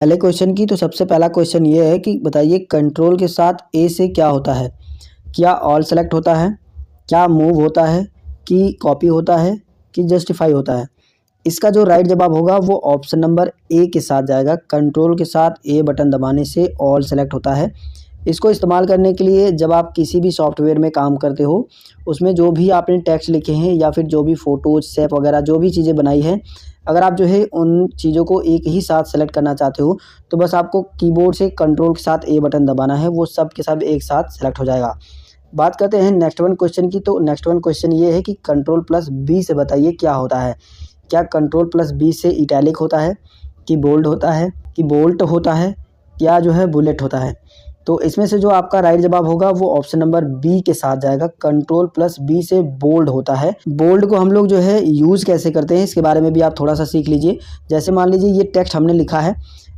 पहले क्वेश्चन की तो सबसे पहला क्वेश्चन ये है कि बताइए कंट्रोल के साथ ए से क्या होता है। क्या ऑल सेलेक्ट होता है, क्या मूव होता है, कि कॉपी होता है, कि जस्टिफाई होता है। इसका जो राइट जवाब होगा वो ऑप्शन नंबर ए के साथ जाएगा। कंट्रोल के साथ ए बटन दबाने से ऑल सेलेक्ट होता है। इसको इस्तेमाल करने के लिए जब आप किसी भी सॉफ्टवेयर में काम करते हो, उसमें जो भी आपने टेक्स्ट लिखे हैं या फिर जो भी फ़ोटोज़, शेप वगैरह जो भी चीज़ें बनाई हैं, अगर आप जो है उन चीज़ों को एक ही साथ सेलेक्ट करना चाहते हो, तो बस आपको कीबोर्ड से कंट्रोल के साथ ए बटन दबाना है, वो सब के सब एक साथ सेलेक्ट हो जाएगा। बात करते हैं नेक्स्ट वन क्वेश्चन की। तो नेक्स्ट वन क्वेश्चन ये है कि कंट्रोल प्लस बी से बताइए क्या होता है। क्या कंट्रोल प्लस बी से इटैलिक होता है, कि बोल्ड होता है, कि बोल्ट होता है, या जो है बुलेट होता है। तो इसमें से जो आपका राइट जवाब होगा वो ऑप्शन नंबर बी के साथ जाएगा। कंट्रोल प्लस बी से बोल्ड होता है। बोल्ड को हम लोग जो है यूज़ कैसे करते हैं इसके बारे में भी आप थोड़ा सा सीख लीजिए। जैसे मान लीजिए ये टेक्स्ट हमने लिखा है,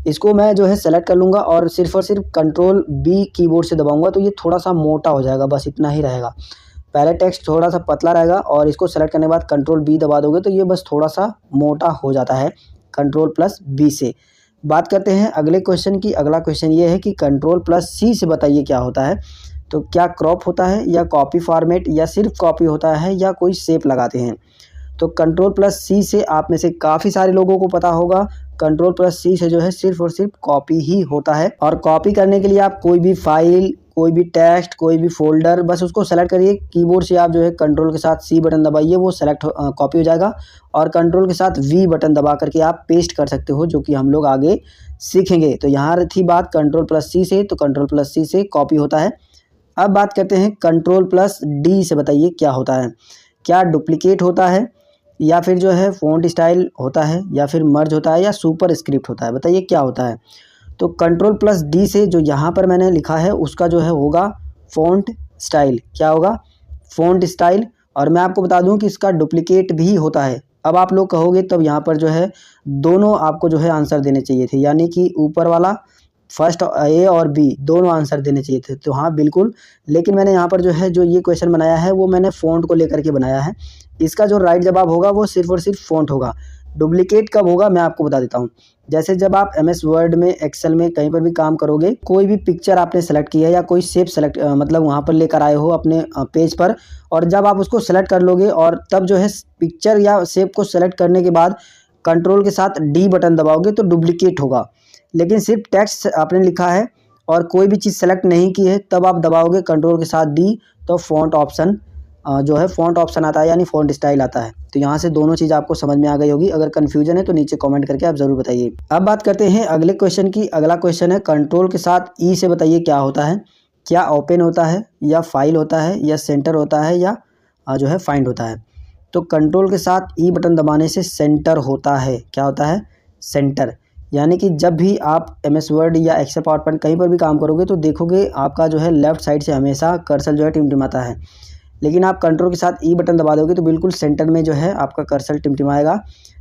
इसको मैं जो है सेलेक्ट कर लूँगा और सिर्फ कंट्रोल बी कीबोर्ड से दबाऊँगा तो ये थोड़ा सा मोटा हो जाएगा, बस इतना ही रहेगा। पहले टेक्स्ट थोड़ा सा पतला रहेगा और इसको सेलेक्ट करने के बाद कंट्रोल बी दबा दोगे तो ये बस थोड़ा सा मोटा हो जाता है कंट्रोल प्लस बी से। बात करते हैं अगले क्वेश्चन की। अगला क्वेश्चन ये है कि कंट्रोल प्लस सी से बताइए क्या होता है। तो क्या क्रॉप होता है, या कॉपी फॉर्मेट, या सिर्फ कॉपी होता है, या कोई शेप लगाते हैं। तो कंट्रोल प्लस सी से आप में से काफ़ी सारे लोगों को पता होगा, कंट्रोल प्लस सी से जो है सिर्फ और सिर्फ कॉपी ही होता है। और कॉपी करने के लिए आप कोई भी फाइल, कोई भी टेक्स्ट, कोई भी फोल्डर, बस उसको सेलेक्ट करिए कीबोर्ड से। आप जो है कंट्रोल के साथ सी बटन दबाइए, वो सेलेक्ट कॉपी हो जाएगा। और कंट्रोल के साथ वी बटन दबा करके आप पेस्ट कर सकते हो, जो कि हम लोग आगे सीखेंगे। तो यहाँ थी बात कंट्रोल प्लस सी से, तो कंट्रोल प्लस सी से कॉपी होता है। अब बात करते हैं कंट्रोल प्लस डी से बताइए क्या होता है। क्या डुप्लीकेट होता है, या फिर जो है फ़ॉन्ट स्टाइल होता है, या फिर मर्ज होता है, या सुपर स्क्रिप्ट होता है। बताइए क्या होता है। तो कंट्रोल प्लस डी से जो यहाँ पर मैंने लिखा है उसका जो है होगा फ़ॉन्ट स्टाइल। क्या होगा? Font style. और मैं आपको बता दूं कि इसका डुप्लीकेट भी होता है। अब आप लोग कहोगे तब यहाँ पर जो है दोनों आपको जो है आंसर देने चाहिए थे, यानी कि ऊपर वाला फर्स्ट ए और बी दोनों आंसर देने चाहिए थे। तो हाँ बिल्कुल, लेकिन मैंने यहाँ पर जो है जो ये क्वेश्चन बनाया है वो मैंने फ़ॉन्ट को लेकर के बनाया है। इसका जो राइट जवाब होगा वो सिर्फ और सिर्फ फ़ॉन्ट होगा। डुप्लीकेट कब होगा मैं आपको बता देता हूँ। जैसे जब आप एमएस वर्ड में, एक्सेल में, कहीं पर भी काम करोगे, कोई भी पिक्चर आपने सेलेक्ट की है या कोई शेप सेलेक्ट मतलब वहाँ पर लेकर आए हो अपने पेज पर, और जब आप उसको सेलेक्ट कर लोगे और तब जो है पिक्चर या शेप को सेलेक्ट करने के बाद कंट्रोल के साथ डी बटन दबाओगे तो डुप्लीकेट होगा। लेकिन सिर्फ टेक्स्ट आपने लिखा है और कोई भी चीज़ सेलेक्ट नहीं की है, तब आप दबाओगे कंट्रोल के साथ डी, तो फ़ॉन्ट ऑप्शन जो है फ़ॉन्ट ऑप्शन आता है, यानी फ़ॉन्ट स्टाइल आता है। तो यहाँ से दोनों चीज़ आपको समझ में आ गई होगी। अगर कन्फ्यूजन है तो नीचे कमेंट करके आप ज़रूर बताइए। अब बात करते हैं अगले क्वेश्चन की। अगला क्वेश्चन है कंट्रोल के साथ ई से बताइए क्या होता है। क्या ओपन होता है, या फाइल होता है, या सेंटर होता है, या जो है फाइंड होता है। तो कंट्रोल के साथ ई बटन दबाने से सेंटर होता है। क्या होता है? सेंटर। यानी कि जब भी आप एमएस वर्ड या एक्सेल पावर पॉइंट कहीं पर भी काम करोगे तो देखोगे आपका जो है लेफ्ट साइड से हमेशा कर्सर जो है टिमटिमाता है, लेकिन आप कंट्रोल के साथ ई बटन दबा दोगे तो बिल्कुल सेंटर में जो है आपका कर्सर टिमटिमाएगा।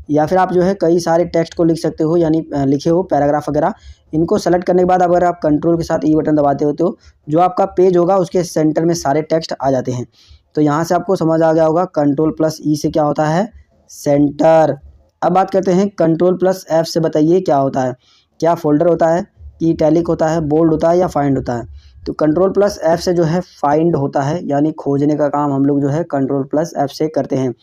या फिर आप जो है कई सारे टेक्स्ट को लिख सकते हो, यानी लिखे हो पैराग्राफ वगैरह, इनको सेलेक्ट करने के बाद अगर आप कंट्रोल के साथ ई बटन दबाते हो तो जो आपका पेज होगा उसके सेंटर में सारे टेक्स्ट आ जाते हैं। तो यहाँ से आपको समझ आ गया होगा कंट्रोल प्लस ई से क्या होता है, सेंटर। अब बात करते हैं कंट्रोल प्लस एफ से बताइए क्या होता है। क्या फोल्डर होता है, कि इटैलिक होता है, बोल्ड होता है, या फाइंड होता है। तो कंट्रोल प्लस एफ से जो है फाइंड होता है, यानी खोजने का काम हम लोग जो है कंट्रोल प्लस एफ से करते हैं।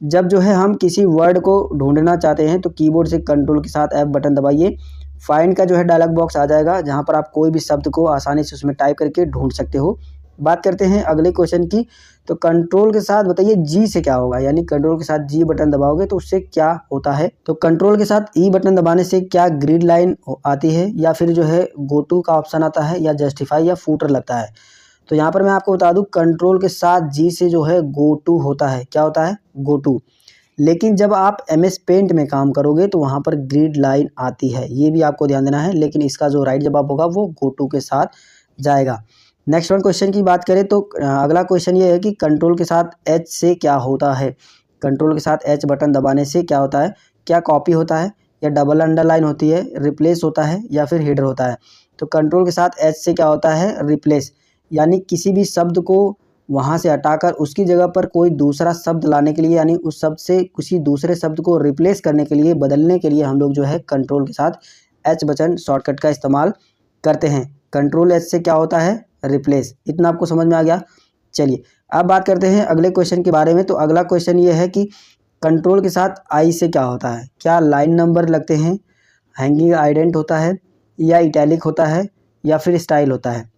जब जो है हम किसी वर्ड को ढूंढना चाहते हैं तो कीबोर्ड से कंट्रोल के साथ एफ बटन दबाइए। फाइंड का जो है डायलॉग बॉक्स आ जाएगा, जहां पर आप कोई भी शब्द को आसानी से उसमें टाइप करके ढूंढ सकते हो। बात करते हैं अगले क्वेश्चन की। तो कंट्रोल के साथ बताइए जी से क्या होगा, यानी कंट्रोल के साथ जी बटन दबाओगे तो उससे क्या होता है। तो कंट्रोल के साथ ई बटन दबाने से क्या ग्रिड लाइन आती है, या फिर जो है गो टू का ऑप्शन आता है, या जस्टिफाई, या फूटर लगता है। तो यहाँ पर मैं आपको बता दूं कंट्रोल के साथ जी से जो है गो टू होता है। क्या होता है? Go to. लेकिन जब आप एमएस पेंट में काम करोगे तो वहाँ पर ग्रिड लाइन आती है, ये भी आपको ध्यान देना है। लेकिन इसका जो राइट जवाब होगा वो गो टू के साथ जाएगा। नेक्स्ट वन क्वेश्चन की बात करें तो अगला क्वेश्चन ये है कि कंट्रोल के साथ एच से क्या होता है। कंट्रोल के साथ एच बटन दबाने से क्या होता है। क्या कॉपी होता है, या डबल अंडरलाइन होती है, रिप्लेस होता है, या फिर हेडर होता है। तो कंट्रोल के साथ एच से क्या होता है, रिप्लेस। यानी किसी भी शब्द को वहाँ से हटाकर उसकी जगह पर कोई दूसरा शब्द लाने के लिए, यानी उस शब्द से किसी दूसरे शब्द को रिप्लेस करने के लिए, बदलने के लिए हम लोग जो है कंट्रोल के साथ H बटन शॉर्टकट का इस्तेमाल करते हैं। कंट्रोल H से क्या होता है, रिप्लेस। इतना आपको समझ में आ गया। चलिए अब बात करते हैं अगले क्वेश्चन के बारे में। तो अगला क्वेश्चन ये है कि कंट्रोल के साथ I से क्या होता है, क्या लाइन नंबर लगते हैं, हैंगिंग आइडेंट होता है, या इटैलिक होता है, या फिर स्टाइल होता है।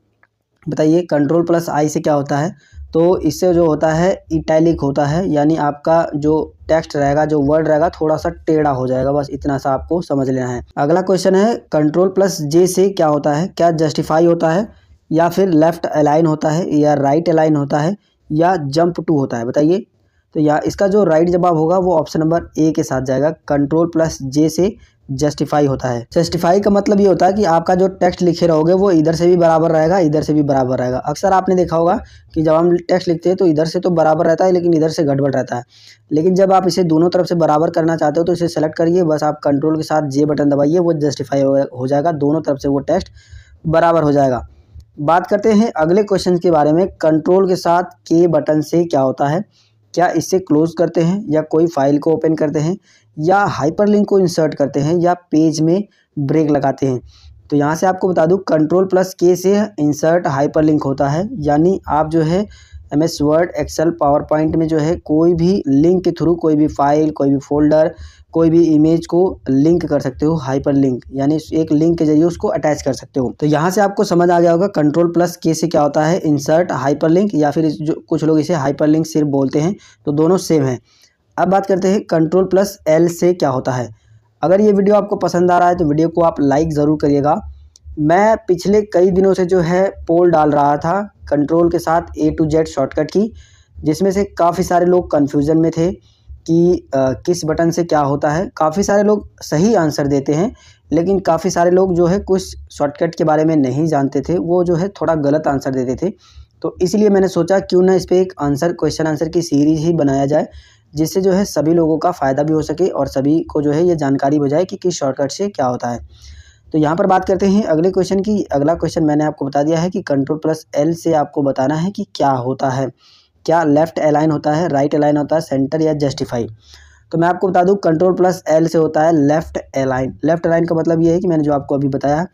बताइए कंट्रोल प्लस I से क्या होता है। तो इससे जो होता है इटैलिक होता है, यानी आपका जो टेक्स्ट रहेगा, जो वर्ड रहेगा, थोड़ा सा टेढ़ा हो जाएगा। बस इतना सा आपको समझ लेना है। अगला क्वेश्चन है कंट्रोल प्लस J से क्या होता है, क्या जस्टिफाई होता है, या फिर लेफ्ट अलाइन होता है, या राइट अलाइन होता है, या जंप टू होता है। बताइए। तो या इसका जो राइट जवाब होगा वो ऑप्शन नंबर ए के साथ जाएगा। कंट्रोल प्लस J से जस्टिफाई होता है। जस्टिफाई का मतलब ये होता है कि आपका जो टेक्स्ट लिखे रहोगे वो इधर से भी बराबर रहेगा, इधर से भी बराबर रहेगा। अक्सर आपने देखा होगा कि जब हम टेक्स्ट लिखते हैं तो इधर से तो बराबर रहता है, लेकिन इधर से गड़बड़ रहता है। लेकिन जब आप इसे दोनों तरफ से बराबर करना चाहते हो तो इसे सेलेक्ट करिए, बस आप कंट्रोल के साथ J बटन दबाइए, वो जस्टिफाई हो जाएगा, दोनों तरफ से वो टेक्स्ट बराबर हो जाएगा। बात करते हैं अगले क्वेश्चन के बारे में। कंट्रोल के साथ K बटन से क्या होता है, क्या इससे क्लोज करते हैं, या कोई फाइल को ओपन करते हैं, या हाइपरलिंक को इंसर्ट करते हैं, या पेज में ब्रेक लगाते हैं। तो यहाँ से आपको बता दूं कंट्रोल प्लस K से इंसर्ट हाइपरलिंक होता है, यानी आप जो है MS Word, Excel, PowerPoint में जो है कोई भी लिंक के थ्रू कोई भी फाइल, कोई भी फोल्डर, कोई भी इमेज को लिंक कर सकते हो। हाइपर लिंक यानी एक लिंक के जरिए उसको अटैच कर सकते हो। तो यहाँ से आपको समझ आ गया होगा कंट्रोल प्लस K से क्या होता है, इंसर्ट हाइपरलिंक, या फिर जो कुछ लोग इसे हाइपरलिंक सिर्फ बोलते हैं। तो दोनों सेम है। अब बात करते हैं कंट्रोल प्लस L से क्या होता है। अगर ये वीडियो आपको पसंद आ रहा है तो वीडियो को आप लाइक ज़रूर करिएगा। मैं पिछले कई दिनों से जो है पोल डाल रहा था कंट्रोल के साथ A to Z शॉर्टकट की, जिसमें से काफ़ी सारे लोग कन्फ्यूज़न में थे कि किस बटन से क्या होता है। काफ़ी सारे लोग सही आंसर देते हैं, लेकिन काफ़ी सारे लोग जो है कुछ शॉर्टकट के बारे में नहीं जानते थे, वो जो है थोड़ा गलत आंसर देते थे। तो इसलिए मैंने सोचा क्यों ना इस पर एक क्वेश्चन आंसर की सीरीज ही बनाया जाए, जिससे जो है सभी लोगों का फ़ायदा भी हो सके और सभी को जो है ये जानकारी हो जाए कि किस शॉर्टकट से क्या होता है। तो यहाँ पर बात करते हैं अगले क्वेश्चन की। अगला क्वेश्चन मैंने आपको बता दिया है कि कंट्रोल प्लस L से आपको बताना है कि क्या होता है, क्या लेफ़्ट अलाइन होता है, राइट अलाइन होता है, सेंटर, या जस्टिफाई। तो मैं आपको बता दूं कंट्रोल प्लस L से होता है लेफ़्ट अलाइन। लेफ़्ट अलाइन का मतलब ये है कि मैंने जो आपको अभी बताया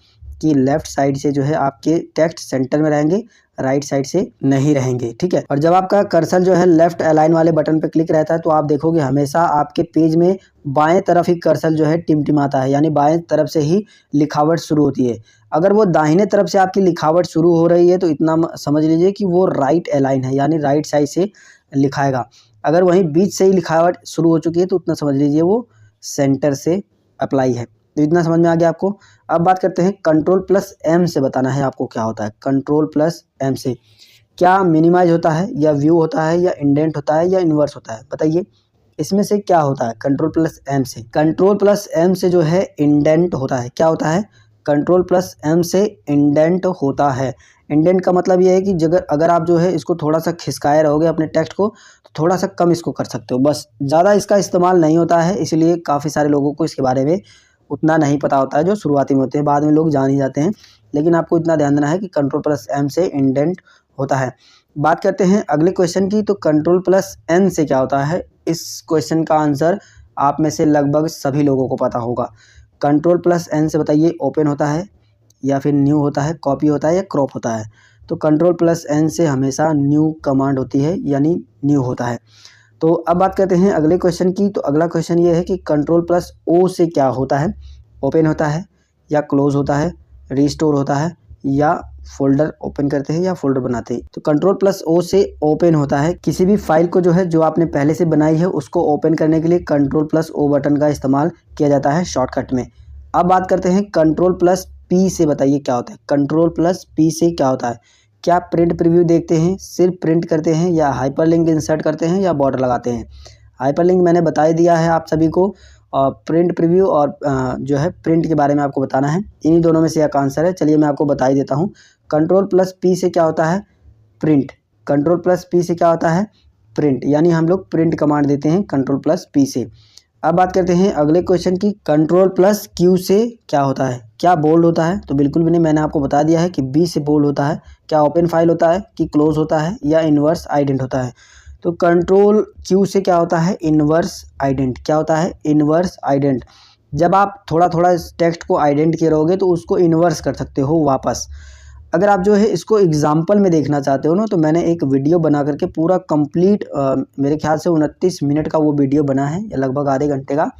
कि लेफ़्ट साइड से जो है आपके टेक्स्ट सेंटर में रहेंगे, राइट साइड से नहीं रहेंगे। ठीक है। और जब आपका कर्सर जो है लेफ़्ट अलाइन वाले बटन पर क्लिक रहता है तो आप देखोगे हमेशा आपके पेज में बाएं तरफ ही कर्सर जो है टिमटिमाता है, यानी बाएं तरफ से ही लिखावट शुरू होती है। अगर वो दाहिने तरफ से आपकी लिखावट शुरू हो रही है तो इतना समझ लीजिए कि वो राइट अलाइन है, यानी राइट साइड से लिखाएगा। अगर वहीं बीच से ही लिखावट शुरू हो चुकी है तो उतना समझ लीजिए वो सेंटर से अप्लाई है। तो इतना समझ में आ गया आपको। अब बात करते हैं कंट्रोल प्लस M से बताना है आपको क्या होता है। कंट्रोल प्लस M से क्या मिनिमाइज होता है, या व्यू होता है, या इंडेंट होता है, या इन्वर्स होता है। बताइए इसमें से क्या होता है कंट्रोल प्लस M से। कंट्रोल प्लस M से जो है इंडेंट होता है। क्या होता है, कंट्रोल प्लस M से इंडेंट होता है। इंडेंट का मतलब ये है कि अगर आप जो है इसको थोड़ा सा खिसकाए रहोगे अपने टेक्स्ट को तो थोड़ा सा कम इसको कर सकते हो। बस ज़्यादा इसका इस्तेमाल नहीं होता है, इसलिए काफ़ी सारे लोगों को इसके बारे में उतना नहीं पता होता है, जो शुरुआती में होते हैं, बाद में लोग जान ही जाते हैं। लेकिन आपको इतना ध्यान देना है कि कंट्रोल प्लस M से इंडेंट होता है। बात करते हैं अगले क्वेश्चन की। तो कंट्रोल प्लस N से क्या होता है। इस क्वेश्चन का आंसर आप में से लगभग सभी लोगों को पता होगा। कंट्रोल प्लस N से बताइए ओपन होता है, या फिर न्यू होता है, कॉपी होता है, या क्रॉप होता है। तो कंट्रोल प्लस N से हमेशा न्यू कमांड होती है, यानी न्यू होता है। तो अब बात करते हैं अगले क्वेश्चन की। तो अगला क्वेश्चन ये है कि कंट्रोल प्लस O से क्या होता है। ओपन होता है, या क्लोज होता है, रिस्टोर होता है, या फोल्डर ओपन करते हैं, या फोल्डर बनाते हैं। तो कंट्रोल प्लस O से ओपन होता है। किसी भी फाइल को जो है जो आपने पहले से बनाई है उसको ओपन करने के लिए कंट्रोल प्लस O बटन का इस्तेमाल किया जाता है शॉर्टकट में। अब बात करते हैं कंट्रोल प्लस P से बताइए क्या होता है। कंट्रोल प्लस P से क्या होता है। क्या प्रिंट प्रीव्यू देखते हैं, सिर्फ प्रिंट करते हैं, या हाइपरलिंक इंसर्ट करते हैं, या बॉर्डर लगाते हैं। हाइपरलिंक मैंने बता ही दिया है आप सभी को, और प्रिंट प्रीव्यू और जो है प्रिंट के बारे में आपको बताना है। इन्हीं दोनों में से एक आंसर है। चलिए मैं आपको बता ही देता हूँ। कंट्रोल प्लस P से क्या होता है, प्रिंट। कंट्रोल प्लस P से क्या होता है, प्रिंट, यानी हम लोग प्रिंट कमांड देते हैं कंट्रोल प्लस P से। अब बात करते हैं अगले क्वेश्चन की। कंट्रोल प्लस Q से क्या होता है। क्या बोल्ड होता है। तो बिल्कुल भी नहीं, मैंने आपको बता दिया है कि B से बोल्ड होता है। क्या ओपन फाइल होता है, कि क्लोज होता है, या इन्वर्स आइडेंट होता है। तो कंट्रोल Q से क्या होता है, इन्वर्स आइडेंट। क्या होता है, इन्वर्स आइडेंट। जब आप थोड़ा थोड़ा इस टेक्स्ट को आइडेंट किए रहोगे तो उसको इन्वर्स कर सकते हो वापस। अगर आप जो है इसको एग्जाम्पल में देखना चाहते हो ना, तो मैंने एक वीडियो बना करके पूरा कंप्लीट मेरे ख्याल से 29 मिनट का वो वीडियो बना है, या लगभग आधे घंटे का।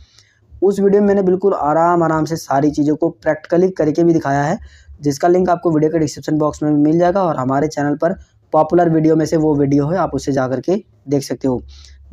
उस वीडियो में मैंने बिल्कुल आराम से सारी चीज़ों को प्रैक्टिकली करके भी दिखाया है, जिसका लिंक आपको वीडियो के डिस्क्रिप्शन बॉक्स में भी मिल जाएगा, और हमारे चैनल पर पॉपुलर वीडियो में से वो वीडियो है, आप उसे जा करके देख सकते हो।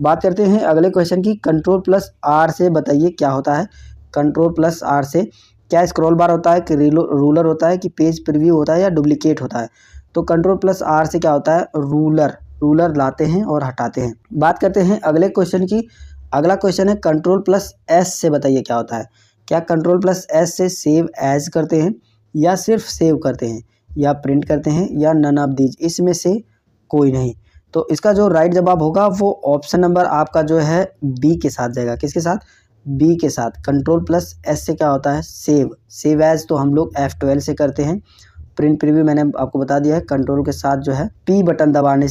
बात करते हैं अगले क्वेश्चन की। Ctrl+R से बताइए क्या होता है। Ctrl+R से क्या स्क्रॉल बार होता है, कि रूलर होता है, कि पेज प्रीव्यू होता है, या डुप्लीकेट होता है। तो Ctrl+R से क्या होता है, रूलर लाते हैं और हटाते हैं। बात करते हैं अगले क्वेश्चन की। अगला क्वेश्चन है Ctrl+S से बताइए क्या होता है। क्या Ctrl+S से सेव एज करते हैं, या सिर्फ सेव करते हैं, या प्रिंट करते हैं, या नन ऑफ दीज, इसमें से कोई नहीं। तो इसका जो राइट जवाब होगा वो ऑप्शन नंबर आपका जो है बी के साथ जाएगा। किसके साथ, बी के साथ। Ctrl+S से क्या होता है, सेव एज तो हम लोग F12 से करते हैं। प्रिंट प्रीव्यू मैंने आपको बता दिया है, कंट्रोल के साथ जो है P बटन दबाने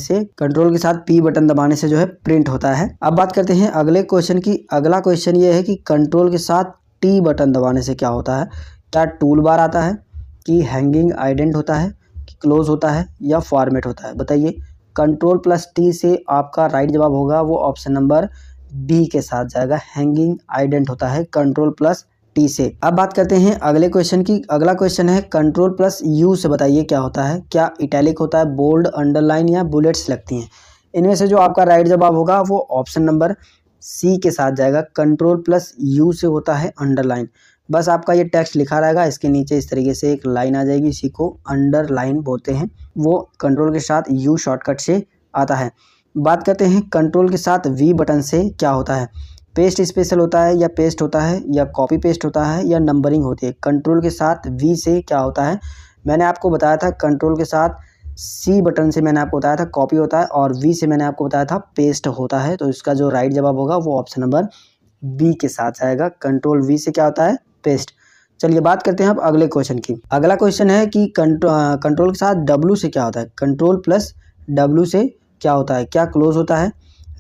से जो है प्रिंट होता है। अब बात करते हैं अगले क्वेश्चन की। अगला क्वेश्चन ये है कि कंट्रोल के साथ T बटन दबाने से क्या होता है। क्या टूल बार आता है, कि हैंगिंग आइडेंट होता है, कि क्लोज होता है, या फॉर्मेट होता है। बताइए। Ctrl+T से आपका राइट जवाब होगा वो ऑप्शन नंबर बी के साथ जाएगा, हैंगिंग आइडेंट होता है Ctrl+T से। अब बात करते हैं अगले क्वेश्चन की। अगला क्वेश्चन है Ctrl+U से बताइए क्या होता है। क्या इटैलिक होता है, बोल्ड, अंडरलाइन, या बुलेट्स लगती हैं। इनमें से जो आपका राइट जवाब होगा वो ऑप्शन नंबर सी के साथ जाएगा। Ctrl+U से होता है अंडरलाइन। बस आपका ये टेक्स्ट लिखा रहेगा, इसके नीचे इस तरीके से एक लाइन आ जाएगी, इसी को अंडरलाइन बोलते हैं। वो कंट्रोल के साथ यू शॉर्टकट से आता है। बात करते हैं कंट्रोल के साथ वी बटन से क्या होता है। पेस्ट स्पेशल होता है, या पेस्ट होता है, या कॉपी पेस्ट होता है, या नंबरिंग होती है। कंट्रोल के साथ वी से क्या होता है, मैंने आपको बताया था। कंट्रोल के साथ सी बटन से मैंने आपको बताया था कॉपी होता है, और वी से मैंने आपको बताया था पेस्ट होता है। तो इसका जो राइट जवाब होगा वो ऑप्शन नंबर बी के साथ आएगा। कंट्रोल वी से क्या होता है, पेस्ट। चलिए बात करते हैं अब अगले क्वेश्चन की। अगला क्वेश्चन है कि कंट्रोल के साथ डब्ल्यू से क्या होता है। Ctrl+W से क्या होता है। क्या क्लोज होता है,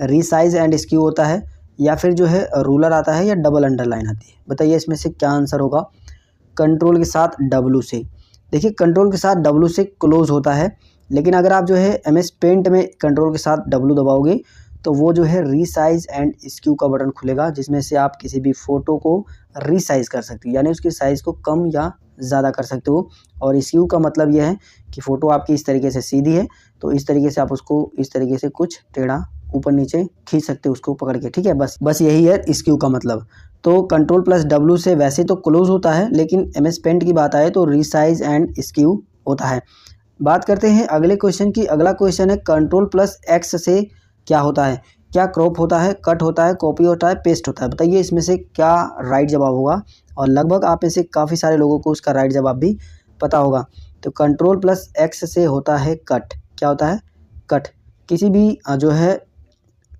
रीसाइज एंड स्क्यू होता है, या फिर जो है रूलर आता है, या डबल अंडरलाइन आती है। बताइए इसमें से क्या आंसर होगा। कंट्रोल के साथ डब्ल्यू से, देखिए कंट्रोल के साथ डब्ल्यू से क्लोज होता है, लेकिन अगर आप जो है MS पेंट में कंट्रोल के साथ डब्ल्यू दबाओगे तो वो जो है रीसाइज एंड स्क्यू का बटन खुलेगा, जिसमें से आप किसी भी फ़ोटो को रीसाइज कर सकते हो, यानी उसकी साइज़ को कम या ज़्यादा कर सकते हो। और स्क्यू का मतलब यह है कि फ़ोटो आपकी इस तरीके से सीधी है, तो इस तरीके से आप उसको इस तरीके से कुछ टेढ़ा ऊपर नीचे खींच सकते हो उसको पकड़ के, ठीक है। बस यही है स्क्यू का मतलब। तो Ctrl+W से वैसे तो क्लोज होता है, लेकिन MS पेंट की बात आए तो रीसाइज एंड स्क्यू होता है। बात करते हैं अगले क्वेश्चन की। अगला क्वेश्चन है Ctrl+X से क्या होता है। क्या क्रॉप होता है, कट होता है, कॉपी होता है, पेस्ट होता है। बताइए इसमें से क्या राइट जवाब होगा। और लगभग आप में से काफ़ी सारे लोगों को उसका राइट जवाब भी पता होगा। तो Ctrl+X से होता है कट। क्या होता है, कट। किसी भी जो है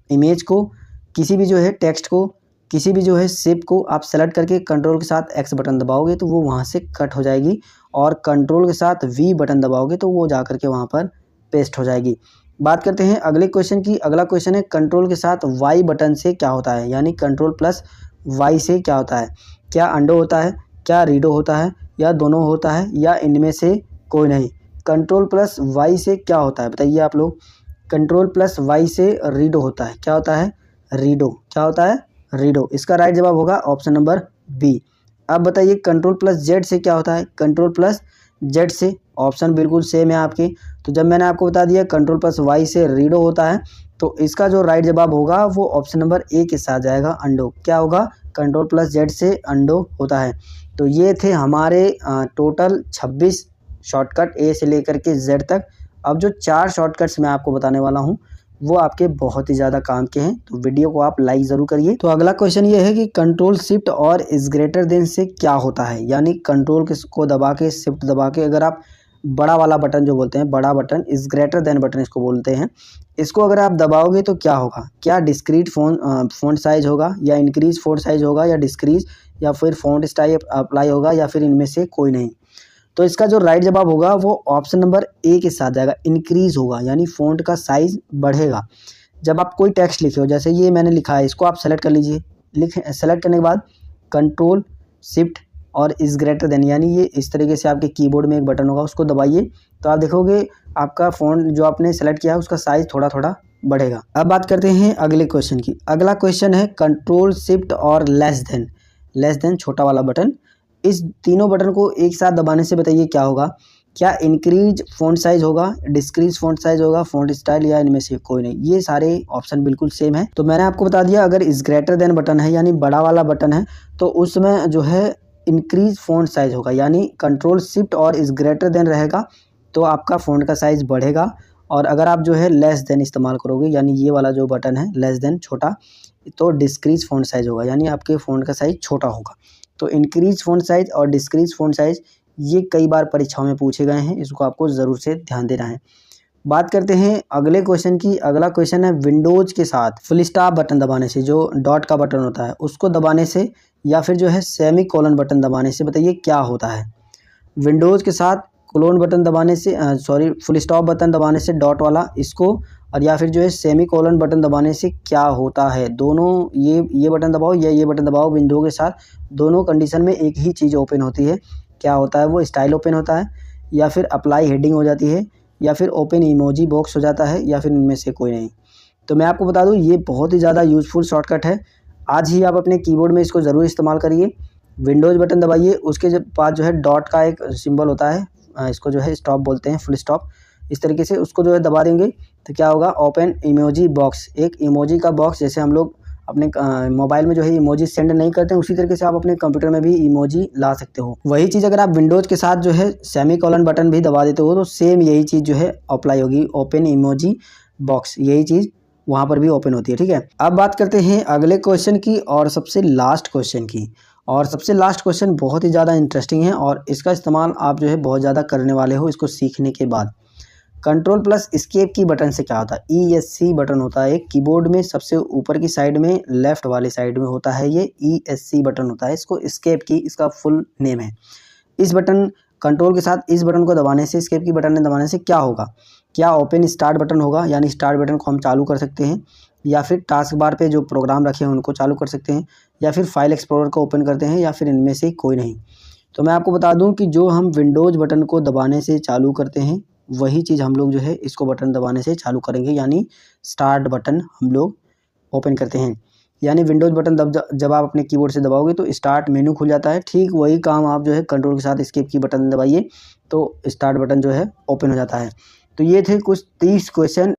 इमेज को, किसी भी जो है टेक्स्ट को, किसी भी जो है शेप को आप सेलेक्ट करके कंट्रोल के साथ X बटन दबाओगे तो वो वहाँ से कट हो जाएगी, और कंट्रोल के साथ V बटन दबाओगे तो वो जा करके वहाँ पर पेस्ट हो जाएगी। बात करते हैं अगले क्वेश्चन की। अगला क्वेश्चन है कंट्रोल के साथ Y बटन से क्या होता है, यानी Ctrl+Y से क्या होता है। क्या अंडो होता है, क्या रीडो होता है, या दोनों होता है, या इनमें से कोई नहीं। Ctrl+Y से क्या होता है बताइए आप लोग। Ctrl+Y से रीडो होता है। क्या होता है, रीडो। क्या होता है, रीडो। इसका राइट जवाब होगा ऑप्शन नंबर बी। अब बताइए Ctrl+Z से क्या होता है। Ctrl+Z से ऑप्शन बिल्कुल सेम है आपके। तो जब मैंने आपको बता दिया Ctrl+Y से रीडो होता है, तो इसका जो राइट जवाब होगा वो ऑप्शन नंबर ए के साथ जाएगा, अंडो। क्या होगा, Ctrl+Z से अंडो होता है। तो ये थे हमारे टोटल 26 शॉर्टकट ए से लेकर के Z तक। अब जो 4 शॉर्टकट्स मैं आपको बताने वाला हूँ वो आपके बहुत ही ज़्यादा काम के हैं, तो वीडियो को आप लाइक ज़रूर करिए। तो अगला क्वेश्चन ये है कि कंट्रोल शिफ्ट और इज ग्रेटर देन से क्या होता है, यानी कंट्रोल को दबा के शिफ्ट दबा के अगर आप बड़ा वाला बटन जो बोलते हैं, बड़ा button is greater than button इसको बोलते हैं, इसको अगर आप दबाओगे तो क्या होगा। क्या डिस्क्रीट फ़ॉन्ट साइज होगा, या इंक्रीज फ़ॉन्ट साइज होगा, या डिस्क्रीज, या फिर फ़ॉन्ट स्टाइल अप्लाई होगा, या फिर इनमें से कोई नहीं। तो इसका जो राइट जवाब होगा वो ऑप्शन नंबर ए के साथ जाएगा, इंक्रीज होगा, यानी फ़ॉन्ट का साइज़ बढ़ेगा। जब आप कोई टेक्स्ट लिखे हो, जैसे ये मैंने लिखा है, इसको आप सेलेक्ट कर लीजिए। सेलेक्ट करने के बाद कंट्रोल शिफ्ट और इज़ ग्रेटर देन, यानी ये इस तरीके से आपके कीबोर्ड में एक बटन होगा, उसको दबाइए तो आप देखोगे आपका फ़ॉन्ट जो आपने सेलेक्ट किया है उसका साइज़ थोड़ा थोड़ा बढ़ेगा। अब बात करते हैं अगले क्वेश्चन की। अगला क्वेश्चन है कंट्रोल शिफ्ट और लेस देन छोटा वाला बटन, इस तीनों बटन को एक साथ दबाने से बताइए क्या होगा। क्या इंक्रीज फ़ॉन्ट साइज़ होगा, डिक्रीज फ़ॉन्ट साइज़ होगा, फ़ॉन्ट स्टाइल, या इनमें से कोई नहीं। ये सारे ऑप्शन बिल्कुल सेम है। तो मैंने आपको बता दिया, अगर इज़ ग्रेटर देन बटन है यानी बड़ा वाला बटन है तो उसमें जो है इंक्रीज फ़ॉन्ट साइज़ होगा, यानी कंट्रोल शिफ्ट और इज़ ग्रेटर देन रहेगा तो आपका फ़ॉन्ट का साइज़ बढ़ेगा। और अगर आप जो है लेस देन इस्तेमाल करोगे, यानी ये वाला जो बटन है लेस देन छोटा, तो डिक्रीज फ़ॉन्ट साइज़ होगा, यानी आपके फ़ॉन्ट का साइज़ छोटा होगा। तो इंक्रीज फ़ॉन्ट साइज़ और डिक्रीज फ़ॉन्ट साइज़ ये कई बार परीक्षाओं में पूछे गए हैं, इसको आपको ज़रूर से ध्यान देना है। बात करते हैं अगले क्वेश्चन की। अगला क्वेश्चन है विंडोज़ के साथ फुल स्टॉप बटन दबाने से, जो डॉट का बटन होता है उसको दबाने से, या फिर जो है सेमी कोलन बटन दबाने से बताइए क्या होता है। विंडोज़ के साथ कोलन बटन दबाने से फुल स्टॉप बटन दबाने से डॉट वाला इसको, और या फिर जो है सेमी कोलन बटन दबाने से क्या होता है। दोनों ये बटन दबाओ या ये बटन दबाओ, विंडो के साथ दोनों कंडीशन में एक ही चीज़ ओपन होती है। क्या होता है वो, स्टाइल ओपन होता है, या फिर अप्लाई हेडिंग हो जाती है, या फिर ओपन इमोजी बॉक्स हो जाता है, या फिर इनमें से कोई नहीं। तो मैं आपको बता दूं ये बहुत ही ज़्यादा यूज़फुल शॉर्टकट है। आज ही आप अपने कीबोर्ड में इसको ज़रूर इस्तेमाल करिए। विंडोज़ बटन दबाइए, उसके बाद जो है डॉट का एक सिंबल होता है, इसको जो है स्टॉप बोलते हैं, फुल स्टॉप, इस तरीके से उसको जो है दबा देंगे तो क्या होगा, ओपन इमोजी बॉक्स, एक इमोजी का बॉक्स, जैसे हम लोग अपने मोबाइल में जो है इमोजी सेंड नहीं करते हैं उसी तरीके से आप अपने कंप्यूटर में भी इमोजी ला सकते हो। वही चीज़ अगर आप विंडोज़ के साथ जो है सेमी कोलन बटन भी दबा देते हो तो सेम यही चीज़ जो है अप्लाई होगी, ओपन इमोजी बॉक्स, यही चीज़ वहाँ पर भी ओपन होती है। ठीक है, अब बात करते हैं अगले क्वेश्चन की और सबसे लास्ट क्वेश्चन की। और सबसे लास्ट क्वेश्चन बहुत ही ज़्यादा इंटरेस्टिंग है और इसका इस्तेमाल आप जो है बहुत ज़्यादा करने वाले हो इसको सीखने के बाद। कंट्रोल प्लस एस्केप की बटन से क्या होता है। ESC बटन होता है एक कीबोर्ड में सबसे ऊपर की साइड में लेफ्ट वाली साइड में होता है, ये ESC बटन होता है, इसको एस्केप की इसका फुल नेम है। इस बटन कंट्रोल के साथ इस बटन को दबाने से, एस्केप की बटन ने दबाने से क्या होगा। क्या ओपन स्टार्ट बटन होगा, यानी स्टार्ट बटन को हम चालू कर सकते हैं, या फिर टास्क बार पे जो प्रोग्राम रखे हैं उनको चालू कर सकते हैं, या फिर फाइल एक्सप्लोरर को ओपन करते हैं, या फिर इनमें से कोई नहीं। तो मैं आपको बता दूं कि जो हम विंडोज़ बटन को दबाने से चालू करते हैं वही चीज़ हम लोग जो है इसको बटन दबाने से चालू करेंगे, यानी स्टार्ट बटन हम लोग ओपन करते हैं। यानी विंडोज़ बटन जब आप अपने कीबोर्ड से दबाओगे तो स्टार्ट मेनू खुल जाता है। ठीक वही काम आप जो है कंट्रोल के साथ एस्केप की बटन दबाइए तो स्टार्ट बटन जो है ओपन हो जाता है। तो ये थे कुछ 30 क्वेश्चन